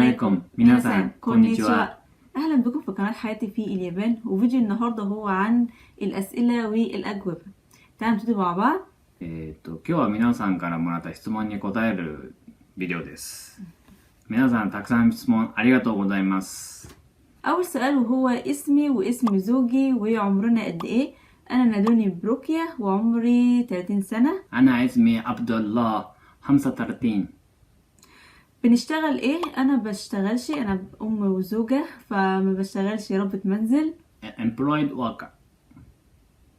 عليكم ميناسان كونيتشوا. أهلا بكم في قناة حياتي في اليابان. وفيديو النهاردة هو عن الأسئلة والأجوبة. تعالوا نبتدي مع بعض. 今日は皆さんからもらった質問に答えるビデオです。皆さんたくさん質問ありがとうございます。 أول سؤال وهو اسمي واسم زوجي وعمرنا قد إيه؟ أنا نادوني بروكيا وعمري 30 سنة. أنا اسمي عبد الله 35. بنشتغل إيه؟ أنا بشتغلش، أنا أم وزوجة فما بشتغلش ربة منزل. employed worker.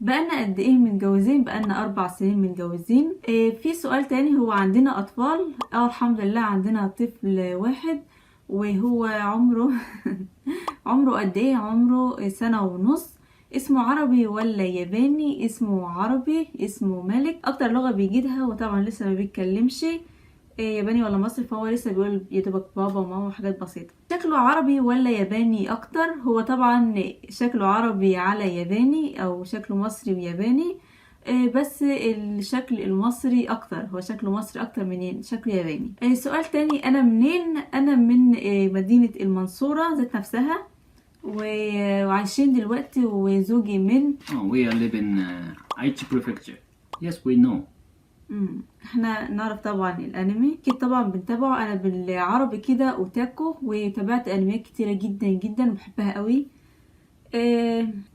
بقالنا قد ايه متجوزين؟ بقالنا 4 سنين متجوزين. في سؤال تاني، هو عندنا اطفال؟ الحمد لله عندنا طفل واحد وهو عمره عمره قد ايه؟ عمره 1.5 سنة. اسمه عربي ولا ياباني؟ اسمه عربي. اسمه مالك. اكتر لغة بيجيدها وطبعا لسه ما بيتكلمش ياباني ولا مصري، فهو لسه بيقول يدوبك بابا وماما وحاجات بسيطة. شكله عربي ولا ياباني اكتر؟ هو طبعا شكله عربي على ياباني او شكله مصري وياباني، بس الشكل المصري اكتر، هو شكله مصري اكتر من شكله ياباني. سؤال تاني، انا منين؟ انا من مدينة المنصورة ذات نفسها، وعايشين دلوقتي وزوجي من We are live in Aichi prefecture. Yes, we know. احنا نعرف طبعا الانمي، اكيد طبعا بنتابعه. انا بالعربي كده اوتاكو، وتابعت انميات كتيرة جدا جدا وبحبها قوي.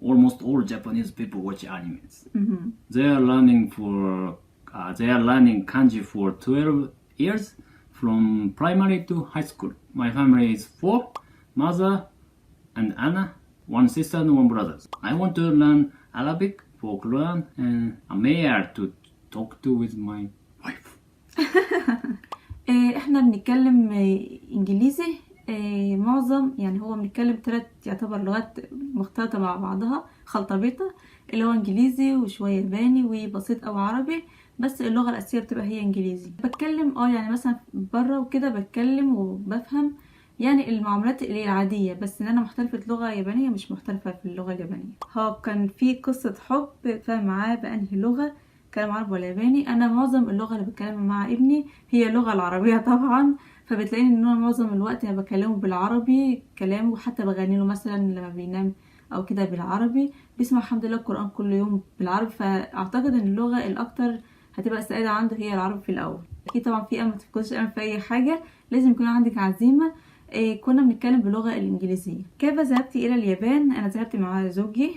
Almost all Japanese people watch animes. They are learning kanji for 12 years from primary to high school. My family is 4, mother and Anna, 1 sister and 1 brother. I want to learn Arabic for Quran and a mayor to talk to with my wife. احنا بنتكلم انجليزي. معظم يعني هو بنتكلم 3 يعتبر لغات مختلطة مع بعضها، خلطة بيضة، اللي هو انجليزي وشوية ياباني وبسيط او عربي، بس اللغة الاساسية بتبقى هي انجليزي. بتكلم يعني مثلا بره وكده بتكلم وبفهم يعني المعاملات اللي العادية، بس ان انا محترفة لغة يابانية مش محترفة في اللغة اليابانية. هو كان في قصة حب فمعاه بأنهي لغة، كلام عربي ولا ياباني؟ انا معظم اللغة اللي بتكلم مع ابني هي اللغة العربية طبعا، فبتلاقيني ان انا معظم الوقت انا بكلمه بالعربي كلامه، وحتى بغني له مثلا لما بينام او كده بالعربي، بيسمع الحمد لله القرآن كل يوم بالعربي. فاعتقد ان اللغة الاكتر هتبقى السائدة عنده هي العربي في الاول. اكيد طبعا في امل، متفقدش امل في اي حاجة، لازم يكون عندك عزيمة. كنا بنتكلم باللغة الانجليزية. كيف ذهبت الى اليابان؟ انا ذهبت مع زوجي.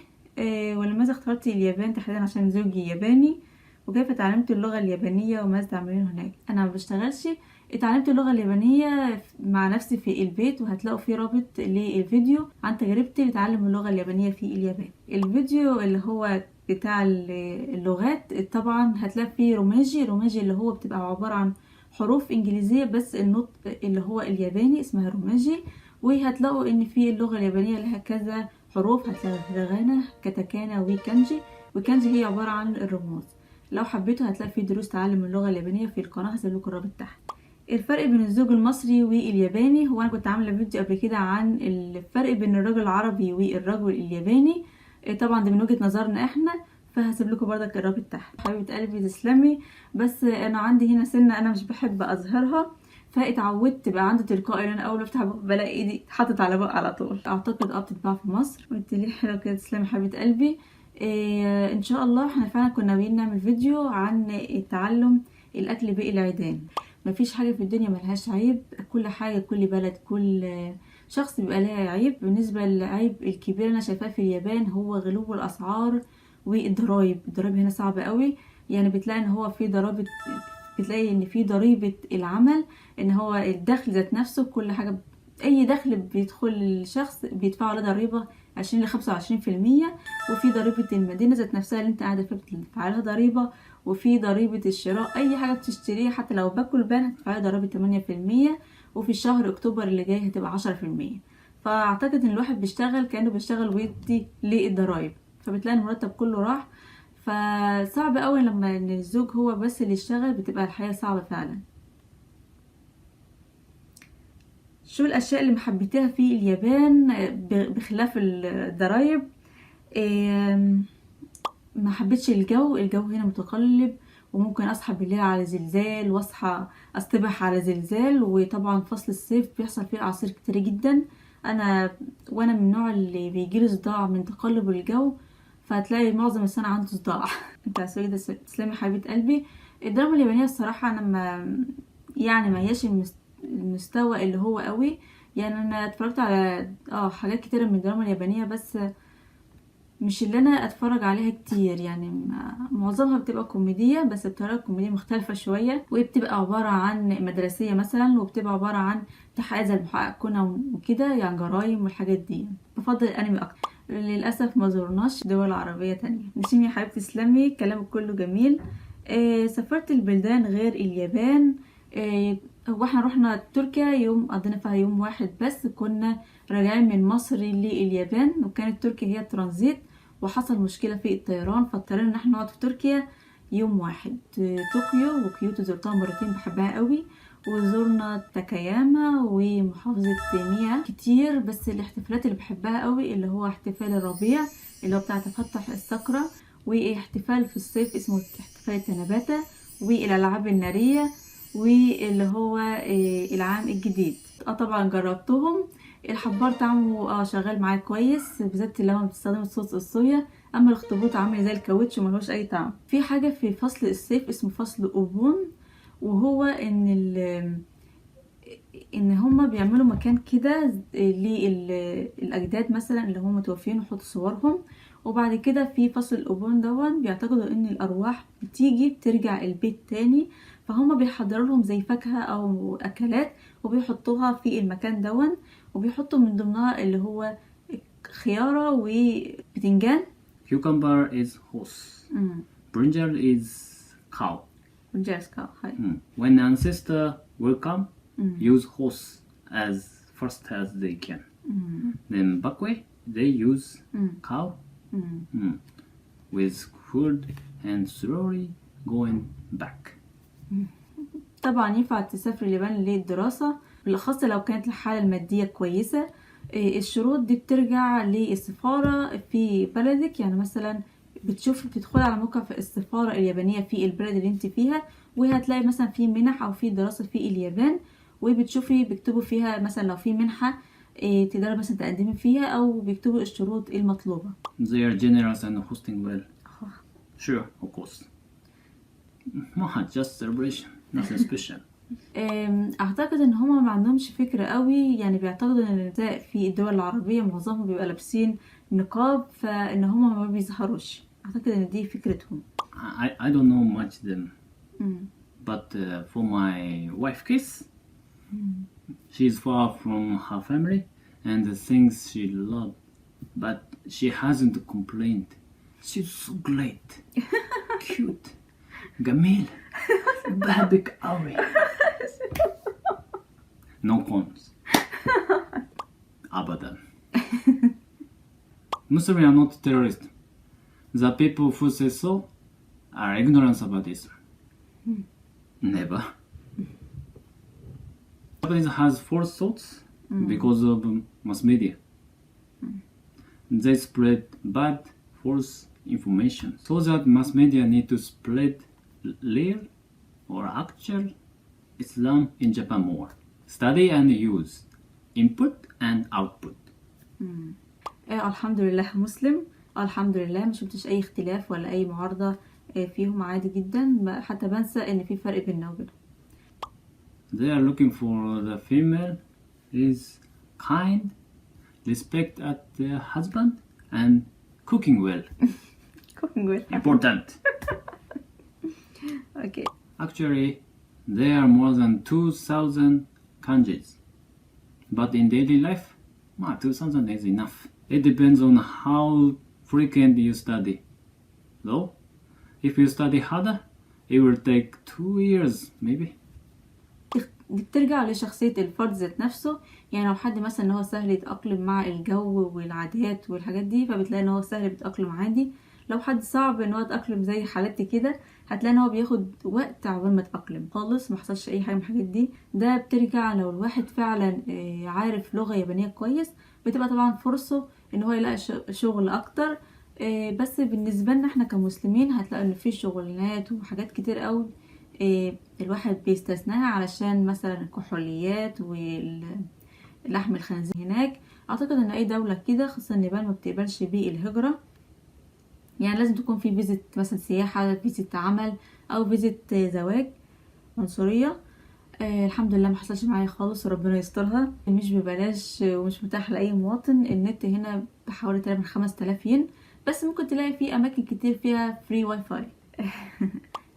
ولماذا اخترت اليابان تحديدا؟ عشان زوجي ياباني. وكيف تعلمت اللغة اليابانية وماذا تعملين هناك؟ انا ما بشتغلش، اتعلمت اللغة اليابانية مع نفسي في البيت، وهتلاقوا فيه رابط للفيديو عن تجربتي لتعلم اللغة اليابانية في اليابان. الفيديو اللي هو بتاع اللغات طبعا هتلاقي فيه روماجي اللي هو بتبقى عبارة عن حروف انجليزية بس النطق اللي هو الياباني اسمها روماجي. وهتلاقوا ان في اللغة اليابانية لها كذا حروف، هتلاقوا هيراغانا، كاتاكانا، وكانجي. وكانجي هي عبارة عن الرموز. لو حبيتوا هتلاقي في دروس تعلم اللغة اليابانية في القناة، هسيب لكم الرابط تحت. الفرق بين الزوج المصري والياباني، هو انا كنت عامله فيديو قبل كده عن الفرق بين الرجل العربي والرجل الياباني، طبعا ده من وجهة نظرنا احنا، فهسيب لكم برضك الرابط تحت. حبيبه قلبي تسلمي. بس انا عندي هنا سنه انا مش بحب اظهرها، فاتعودت بقى عندي تلقائي ان انا اول ما افتح بق بلاقي ايدي اتحطت على بق على طول. اعتقد بتتباع في مصر. قلت لي حلو كده، تسلمي حبيبه قلبي. ان شاء الله احنا فعلا كنا ناويين نعمل فيديو عن تعلم الاكل بالعيدان. مفيش حاجة في الدنيا ملهاش عيب، كل حاجة، كل بلد، كل شخص بيبقى لها عيب. بالنسبة للعيب الكبير انا شايفاه في اليابان هو غلو الاسعار والضرايب. الضرايب هنا صعبة قوي، يعني بتلاقي ان هو في ضرائب، بتلاقي ان في ضريبة العمل، ان هو الدخل ذات نفسه، كل حاجة اي دخل بيدخل الشخص بيدفع عليه ضريبة 20 ل 25%. وفي ضريبة المدينة ذات نفسها اللي انت قاعدة فيها بتدفع عليها ضريبة. وفي ضريبة الشراء، اي حاجة بتشتريها حتى لو باكل بان هتدفع عليها ضريبة 8%. وفي الشهر اكتوبر اللي جاي هتبقى 10%. فاعتقد ان الواحد بيشتغل كأنه بيشتغل ويدي للضرايب، فبتلاقي المرتب كله راح. فصعب قوي لما ان الزوج هو بس اللي يشتغل، بتبقى الحياة صعبة فعلا. شو الاشياء اللي محبتها في اليابان بخلاف الضرايب؟ ما حبيتش الجو هنا متقلب وممكن اصحى بالليل على زلزال واصحى اصطبح على زلزال. وطبعا فصل الصيف بيحصل فيه اعاصير كتير جدا. وانا من النوع اللي بيجيله صداع من تقلب الجو، فهتلاقي معظم السنة عنده صداع. انت سيدة تسلمي حبيبة قلبي. الدراما اليابانية الصراحة انا ما هياش المستوى اللي هو قوي. يعني انا اتفرجت على حاجات كتيرة من الدراما اليابانية، بس مش اللي انا اتفرج عليها كتير. يعني معظمها بتبقى كوميدية، بس بطريقة كوميدية مختلفة شوية، وبتبقى عبارة عن مدرسية مثلا، وبتبقى عبارة عن تحقيقات زي المحقق كونان وكده، يعني جرايم والحاجات دي. بفضل الانمي اكتر. للاسف ما زورناش دول عربية تانية. نشيمي يا حبيبتي تسلمي، كلامك كله جميل. سافرت البلدان غير اليابان. واحنا رحنا تركيا يوم، قضينا فيها يوم واحد بس. كنا راجعين من مصر لليابان، وكانت تركيا هي الترانزيت، وحصل مشكلة في الطيران، فاضطرينا ان احنا نقعد في تركيا يوم واحد. طوكيو وكيوتو زرتها مرتين، بحبها قوي. وزورنا تاكاياما ومحافظة ميا كتير. بس الاحتفالات اللي بحبها قوي اللي هو احتفال الربيع اللي هو بتاع تفتح الساكورا، واحتفال في الصيف اسمه احتفال التنباتة، والالعاب النارية، واللي هو العام الجديد. طبعا جربتهم. الحبار طعمه شغال معايا كويس، بالذات لما بتستخدم صوص الصويا. اما الاخطبوط عامل زي الكاوتش وملهوش اي طعم. في حاجه في فصل الصيف اسمه فصل اوبون، وهو ان هما بيعملوا مكان كده للاجداد مثلا اللي هم متوفين، ويحطوا صورهم. وبعد كده في فصل الاوبون دون بيعتقدوا ان الارواح بتيجي بترجع البيت تاني، فهم بيحضروا لهم زي فاكهه او اكلات وبيحطوها في المكان دون. وبيحطوا من ضمنها اللي هو خياره وبتنجان. Cucumber is horse. Brinjal is cow. جاسكا هاي. When ancestor will come, use horse as first as they can. Then Bakwe, they use cow with food and slowly going back. طبعا ينفع تسافر اليابان للدراسة، بالأخص لو كانت الحالة المادية كويسة. الشروط دي بترجع للسفارة في بلدك. يعني مثلا بتدخل على موقع في السفارة اليابانية في البلد اللي انت فيها، وهتلاقي مثلا في منح او في دراسة في اليابان، وبتشوفي بيكتبوا فيها مثلا لو في منحة تقدري مثلا تقدمي فيها، او بيكتبوا الشروط المطلوبة. They are generous and hosting well. Sure, of course. Just celebration, nothing special. اعتقد ان هما ما عندهمش فكرة قوي. يعني بيعتقدوا ان النساء في الدول العربية معظمهم بيبقى لابسين نقاب، فان هما ما بيظهروش. اعتقد ان دي فكرتهم. I don't know much them. But for my wife case, she's far from her family and the things she loved, but she hasn't complained. She's so great, cute, جميل, بحبك قوي. No cons. أبدا. Muslims are not terrorists. The people who say so are ignorant about Islam. Never. Japanese has false thoughts because of mass media. They spread bad, false information, so that mass media need to spread real or actual Islam in Japan more. Study and use input and output. الحمد لله مسلم. الحمد لله ما شفتش اي اختلاف ولا اي معارضة فيهم، عادي جدا. حتى بنسى ان في فرق بيننا وبينهم. They are looking for the female is kind, respect at the husband, and cooking well. Cooking well. Important. Okay. Actually, there are more than 2,000 kanjis. But in daily life, 2,000 is enough. It depends on how frequent you study. Though, if you study harder, it will take 2 years maybe. دي بترجع لشخصية الفرد ذات نفسه. يعني لو حد مثلا ان هو سهل يتأقلم مع الجو والعادات والحاجات دي، فبتلاقي ان هو سهل بيتأقلم عادي. لو حد صعب ان هو يتأقلم زي حالتي كده، هتلاقي ان هو بياخد وقت عقبال ما يتأقلم خالص، ما حصلش اي حاجة من الحاجات دي. ده بترجع لو الواحد فعلا عارف لغة يابانية كويس، بتبقى طبعا فرصه ان هو يلاقي شغل اكتر. بس بالنسبة لنا احنا كمسلمين هتلاقوا ان في شغلانات وحاجات كتير قوي الواحد بيستثناها علشان مثلا الكحوليات واللحم الخنزير هناك. اعتقد ان اي دولة كده خاصة اليابان ما بتقبلش بيه الهجرة، يعني لازم تكون في فيزة مثلا سياحة، فيزة عمل او فيزة زواج. عنصرية الحمد لله ما حصلش معايا خالص وربنا يسترها. مش ببلاش ومش متاح لاي مواطن. النت هنا بحوالي تقريبا 5000 ين، بس ممكن تلاقي في اماكن كتير فيها فري واي فاي.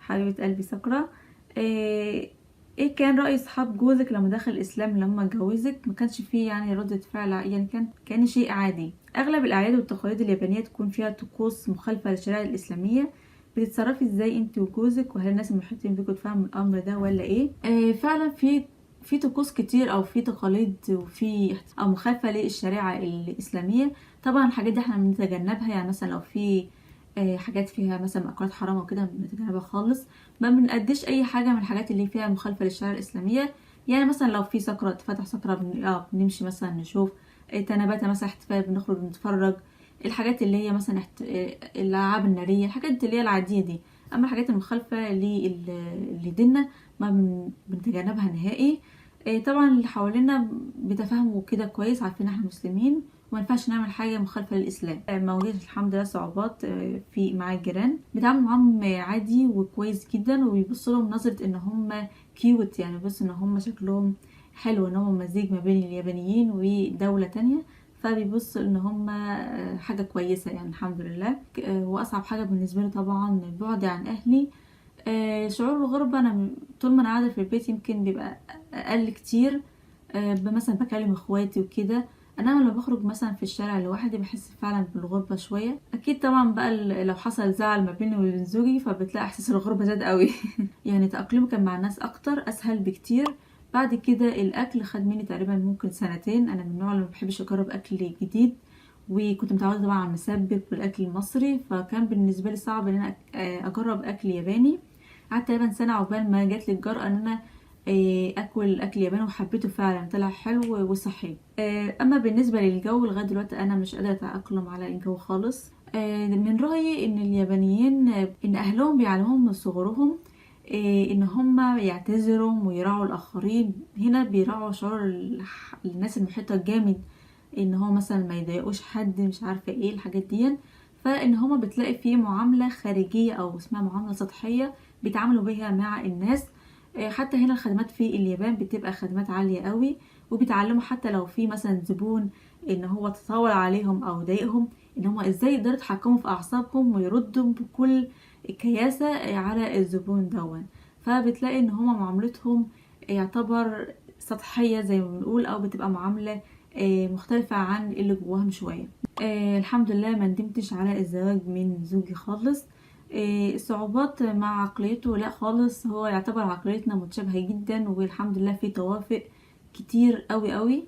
حبيبة قلبي سكرة، ايه كان رأي صحاب جوزك لما دخل الاسلام لما اتجوزك؟ ما كانش فيه يعني ردة فعل، يعني كان شيء عادي. اغلب الاعياد والتقاليد اليابانية تكون فيها طقوس مخالفة للشريعة الاسلامية. بتتصرفي ازاي انت وجوزك؟ وهل الناس المحيطين بيكم تفهموا الامر ده ولا ايه؟ فعلا في طقوس كتير او في تقاليد وفي او مخالفة للشريعة الاسلامية. طبعا الحاجات دي احنا بنتجنبها، يعني مثلا لو في حاجات فيها مثلا مأكولات حرام وكده بنتجنبها خالص. ما بنقدش اي حاجه من الحاجات اللي فيها مخالفه للشريعه الاسلاميه. يعني مثلا لو في سكره فتح سكره بنمشي مثلا نشوف تنبات مثلا احتفال بنخرج نتفرج. الحاجات اللي هي مثلا الالعاب الناريه، الحاجات اللي هي العاديه دي. اما الحاجات المخالفه لديننا ما بنتجنبها نهائي. طبعا اللي حوالينا بيتفهموا كده كويس، عارفين احنا مسلمين وما ينفعش نعمل حاجه مخالفه للاسلام. ما واجهتش الحمد لله صعوبات في مع الجيران، بيتعاملوا معاهم عادي وكويس جدا، وبيبصوا لهم نظره ان هم كيوت، يعني بس ان هم شكلهم حلو، ان هم مزيج ما بين اليابانيين ودوله تانية، فبيبصوا ان هم حاجه كويسه يعني الحمد لله. واصعب حاجه بالنسبه لي طبعا بعدي عن اهلي. شعور الغربة أنا طول ما أنا قاعدة في البيت يمكن بيبقى أقل كتير. مثلا بكلم اخواتي وكده. انا لما بخرج مثلا في الشارع لوحدي بحس فعلا بالغربة شوية. اكيد طبعا بقى لو حصل زعل ما بيني وبين زوجي فبتلاقي احساس الغربة زاد قوي. يعني تأقلمي كان مع الناس اكتر اسهل بكتير. بعد كده الاكل خد مني تقريبا ممكن سنتين. انا من النوع اللي ما بحبش اجرب اكل جديد، وكنت متعودة طبعا على المسبك والاكل المصري، فكان بالنسبة لي صعب ان انا اجرب اكل ياباني. قعدت تقريبا سنة عقبال ما جات لي الجرأة ان انا اكل اكل ياباني، وحبيته فعلا طلع حلو وصحي. اما بالنسبة للجو لغاية دلوقتي انا مش قادرة اتأقلم على الجو خالص. من رأيي ان اليابانيين ان اهلهم بيعلموهم من صغرهم ان هم يعتذروا ويراعوا الاخرين. هنا بيراعوا شعور الناس المحيطة جامد، ان هو مثلا ما يضايقوش حد، مش عارفة ايه الحاجات دي. فان هما بتلاقي فيه معاملة خارجية او اسمها معاملة سطحية بيتعاملوا بيها مع الناس. حتى هنا الخدمات في اليابان بتبقى خدمات عالية قوي، وبيتعلموا حتى لو في مثلا زبون ان هو تطاول عليهم او ضايقهم ان هما ازاي يقدروا يتحكموا في اعصابهم ويردوا بكل كياسة على الزبون دون. فبتلاقي ان هما معاملتهم يعتبر سطحية زي ما بنقول، او بتبقى معاملة مختلفة عن اللي جواهم شوية. الحمد لله ما ندمتش على الزواج من زوجي خالص. الصعوبات مع عقليته لا خالص، هو يعتبر عقليتنا متشابهة جدا، والحمد لله في توافق كتير قوي قوي.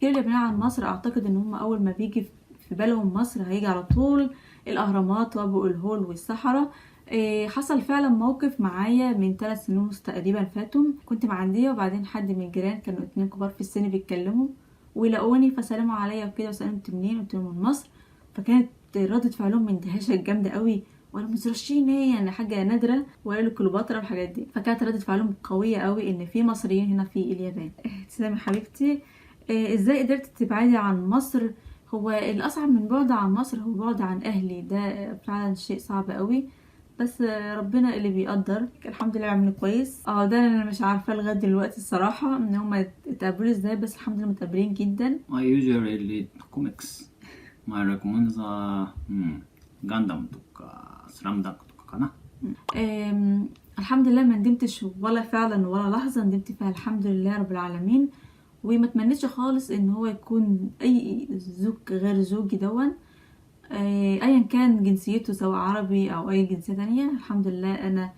كل اللي بناء عن مصر اعتقد ان هم اول ما بيجي في بالهم مصر هيجي على طول الاهرامات وابو الهول والصحراء. حصل فعلا موقف معايا من 3 سنين ونص تقريبا فاتوا. كنت معديه وبعدين حد من الجيران، كانوا 2 كبار في السن بيتكلموا ولقوني فسلموا عليا وكده، وسالوا انت منين؟ قلت لهم من مصر. فكانت ردة فعلهم اندهاشة جامدة قوي، وقالوا مصريين ايه يعني، حاجة نادرة، وقالوا كليوباترا والحاجات دي. فكانت ردة فعلهم قوية قوي ان في مصريين هنا في اليابان. تسلمي حبيبتي. ازاي قدرت تبعدي عن مصر؟ هو الاصعب من بعد عن مصر هو بعد عن اهلي، ده فعلا شيء صعب قوي، بس ربنا اللي بيقدر. الحمد لله عملوا كويس. ده انا مش عارفه لغايه دلوقتي الصراحه ان هم اتقابلوا ازاي، بس الحمد لله متقابلين جدا. I usually read comics. I recommend the Gundam とか Slam Dunk とかかな。الحمد لله ما ندمتش ولا فعلا ولا لحظه ندمت فيها، الحمد لله رب العالمين. وما اتمنيتش خالص ان هو يكون اي زوج غير زوجي دون، ايا كان جنسيته سواء عربي او اي جنسية تانية. الحمد لله انا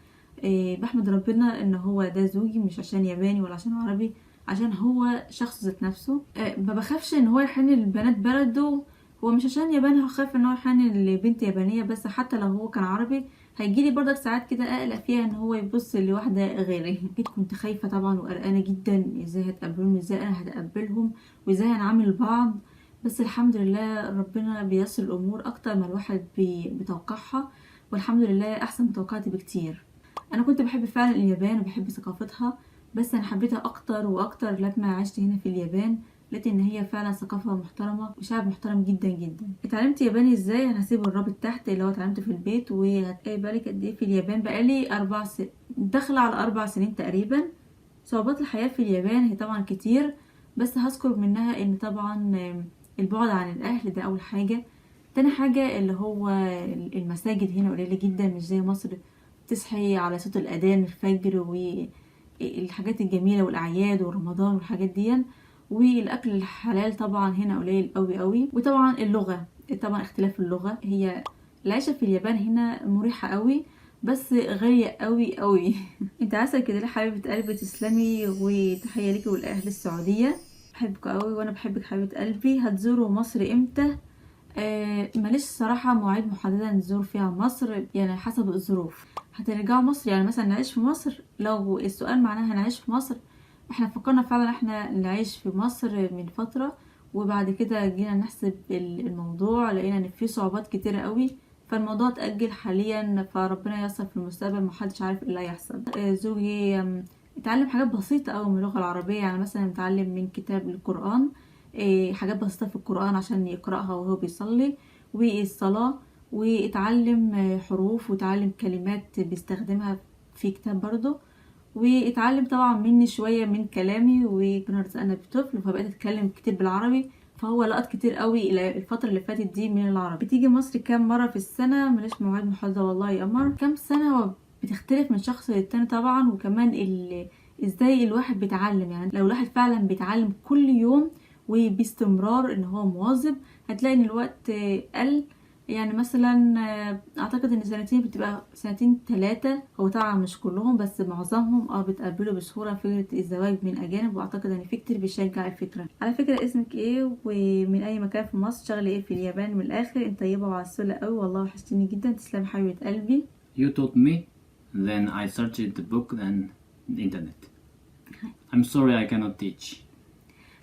بحمد ربنا ان هو ده زوجي، مش عشان ياباني ولا عشان عربي، عشان هو شخص ذات نفسه. ما بخافش ان هو يحن للبنات بلده. هو مش عشان ياباني هخاف ان هو يحن لبنت يابانية بس، حتى لو هو كان عربي هيجيلي برضك ساعات كده اقلق فيها ان هو يبص لواحدة غيري. اكيد كنت خايفة طبعا وقلقانة جدا، ازاي هتقابلهم، ازاي انا هتقبلهم، وازاي هنعامل بعض. بس الحمد لله ربنا بيسر الامور اكتر ما الواحد بيتوقعها، والحمد لله احسن من توقعاتي بكتير. انا كنت بحب فعلا اليابان وبحب ثقافتها، بس انا حبيتها اكتر واكتر لما عشت هنا في اليابان. لقيت ان هي فعلا ثقافة محترمة وشعب محترم جدا جدا. اتعلمت ياباني ازاي؟ انا هسيب الرابط تحت اللي هو اتعلمته في البيت. وهتلاقي بالك قد ايه في اليابان، بقالي داخلة على 4 سنين تقريبا. صعوبات الحياة في اليابان هي طبعا كتير، بس هذكر منها ان طبعا البعد عن الاهل ده اول حاجة. تاني حاجة اللي هو المساجد هنا قليلة جدا، مش زي مصر تصحي على صوت الأذان الفجر والحاجات الجميلة والأعياد ورمضان والحاجات دي. والأكل الحلال طبعا هنا قليل قوي قوي. وطبعا اللغة، طبعا اختلاف اللغة. هي العيشة في اليابان هنا مريحة قوي، بس غالية قوي قوي. انت عسل كده ليه حبيبة قلبي، تسلمي وتحية ليكي والأهل السعودية. بحبك قوي وانا بحبك حبيبة قلبي. هتزوروا مصر امتى؟ ماليش صراحة مواعيد محددة نزور فيها مصر، يعني حسب الظروف. هترجعوا مصر يعني مثلا نعيش في مصر؟ لو السؤال معناه هنعيش في مصر، احنا فكرنا فعلا احنا نعيش في مصر من فترة، وبعد كده جينا نحسب الموضوع، لقينا ان في صعوبات كتيرة قوي، فالموضوع اتأجل حاليا. فربنا ييسر في المستقبل، محدش عارف ايه اللي هيحصل. زوجي اتعلم حاجات بسيطة قوي من اللغة العربية، يعني مثلا اتعلم من كتاب القرآن حاجات بسيطة في القرآن عشان يقرأها وهو بيصلي، والصلاة. واتعلم حروف واتعلم كلمات بيستخدمها في كتاب برضه. واتعلم طبعا مني شوية من كلامي، وكنا رزقنا بطفل فبقيت اتكلم كتير بالعربي، فهو لقط كتير قوي الفترة اللي فاتت دي من العربي. بتيجي مصر كام مرة في السنة؟ ملاش مواعيد محددة والله يا قمر. كام سنة بتختلف من شخص للتاني طبعا. وكمان ازاي الواحد بيتعلم، يعني لو الواحد فعلا بيتعلم كل يوم وباستمرار ان هو مواظب، هتلاقي ان الوقت قل. يعني مثلا اعتقد ان سنتين بتبقى سنتين 3. هو طبعا مش كلهم بس معظمهم بتقبلوا بسهولة فكرة الزواج من اجانب، واعتقد ان في كتير بيشجع الفكرة. على فكرة اسمك ايه ومن اي مكان في مصر؟ شغلة ايه في اليابان؟ من الاخر انت طيبة وعسولة قوي والله، وحشتني جدا. تسلم حبيبة قلبي. You taught me, then I searched the book and the internet. I'm sorry I cannot teach.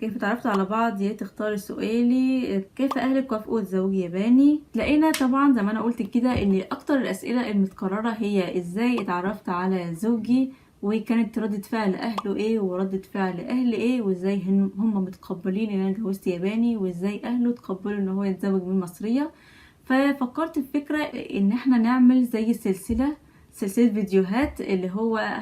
كيف تعرفتوا على بعض؟ يا تختاري سؤالي. كيف اهلك وافقوا الزواج ياباني؟ لقينا طبعا زي ما انا قلت كده ان اكتر الاسئله المتكرره هي ازاي اتعرفت على زوجي، وكانت ردة فعل اهله ايه وردة فعل اهلي ايه، وازاي هم متقبلين ان انا اتجوزت ياباني، وازاي اهله تقبلوا ان هو يتزوج من مصريه. ففكرت في فكره ان احنا نعمل زي سلسله فيديوهات، اللي هو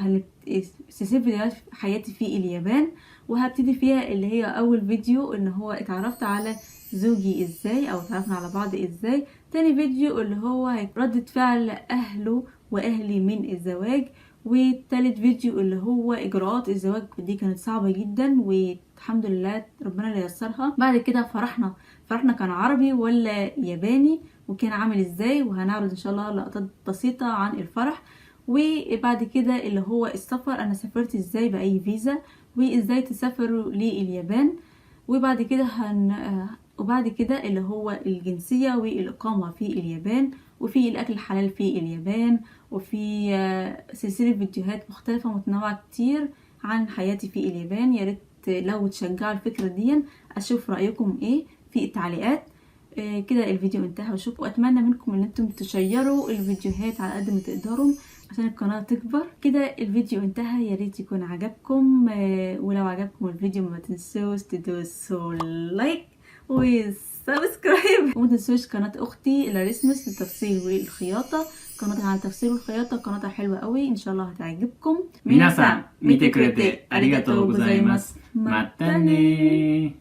سلسله فيديوهات حياتي في اليابان. وهبتدي فيها اللي هي اول فيديو ان هو اتعرفت على زوجي ازاي، او اتعرفنا على بعض ازاي. تاني فيديو اللي هو ردة فعل اهله واهلي من الزواج. والتالت فيديو اللي هو اجراءات الزواج، دي كانت صعبة جدا والحمد لله ربنا اللي يسرها. بعد كده فرحنا كان عربي ولا ياباني، وكان عامل ازاي، وهنعرض ان شاء الله لقطات بسيطة عن الفرح. وبعد كده اللي هو السفر، انا سافرت ازاي باي فيزا، وازاي تسافروا لليابان. وبعد كده وبعد كده اللي هو الجنسية والإقامة في اليابان، وفي الأكل الحلال في اليابان، وفي سلسلة فيديوهات مختلفة متنوعة كتير عن حياتي في اليابان. ياريت لو تشجعوا الفكرة دي أشوف رأيكم ايه في التعليقات. كده الفيديو انتهى وشكرا، واتمنى منكم ان انتم تشيروا الفيديوهات على قد ما تقدروا عشان القناة تكبر. كده الفيديو انتهى، يا ريت يكون عجبكم. ولو عجبكم الفيديو ما تنسوش تدوسوا لايك وسبسكرايب، وما تنسوش قناة اختي لاريسمس للتفصيل والخياطة. قناتها عن التفصيل والخياطة، قناتها حلوة قوي ان شاء الله هتعجبكم. 皆さん見てくれてありがとうございます。またね。